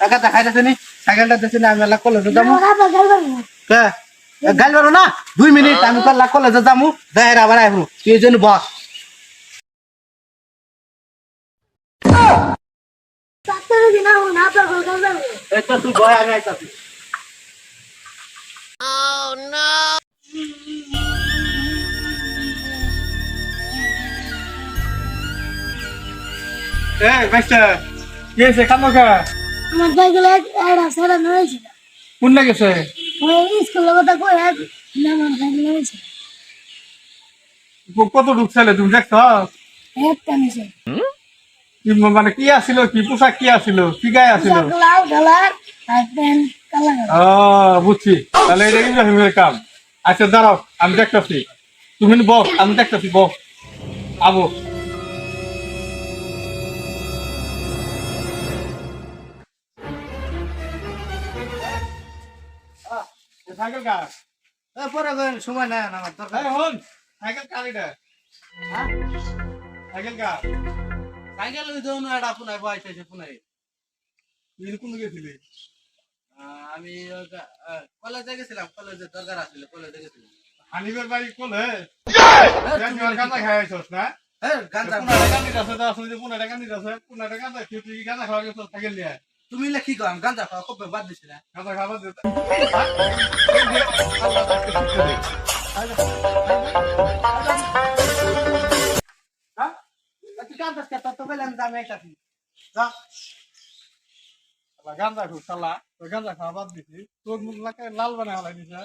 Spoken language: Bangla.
টাকা দেখাইতেছে নি সাইকেলটা দিছে না আমি লাগ কলেজে যাবো কে গাল মারো না 2 মিনিট আমি তো লাগ কলেজে যাবো যাই আবার আইবো তুই এই জন্য বস এটা তুই বয় আমি আইতাছি এই মাস্টার কি হইছে কামো কা আমার সাইকেলে একটা সারা নড়েছিল কোন না গেছে ওই স্কুলের কথা কই আর আমার সাইকেল নড়েছিল কত ঢুকছিলে তুমি দেখছো একটা নিচে কি মানে কি আছিল কি পোশাক কি আছিল কি গায়ে আছিল লাল কালার আর প্যান্ট কালা ও বুঝছি তাহলে এটা কি রহিমের কাম আচ্ছা দাঁড়াও আমি দেখতেছি তুমি বস আমি দেখতেছি বস আবো সাইকেল কার পরে সময় নাই আমার দরকার হন সাইকেল কার এটা সাইকেল কার সাইকেল ওই যখন একটা পুনায় বয়সে পুনায় তুই কোন গেছিলি আমি কলেজে গেছিলাম কলেজে দরকার আসলে কলেজে গেছিলাম হানিফের বাড়ি কোলে গাঁজা খাইছস না গাঞ্জা তুমি কি কো আমি গাঞ্জা খাওয়া কবে বাদ দিছি না গাঁজা খুব সালা গাঁজা খাওয়া বাদ দিছি তোর মুখ লাল বানায় হলাই দিছে